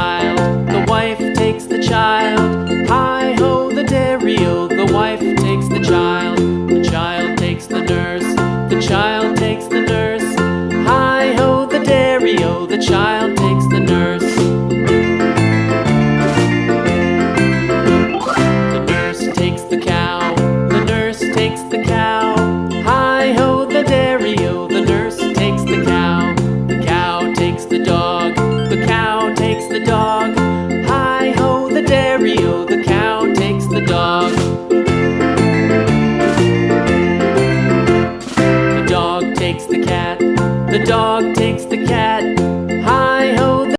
child, the wife takes the child. Hi-ho, the dairy-o, the wife takes the child. The child takes the nurse, the child takes the nurse. Hi-ho, the dairy-o, the child takes the nurse. The nurse takes the cow, the nurse takes the cow. Hi-ho, the dairy-o, the nurse takes the cow. The cow takes the dog, the cow takes the dog. Hi-ho, the dairy-o, the cow takes the dog. The dog takes the cat, the dog takes the cat.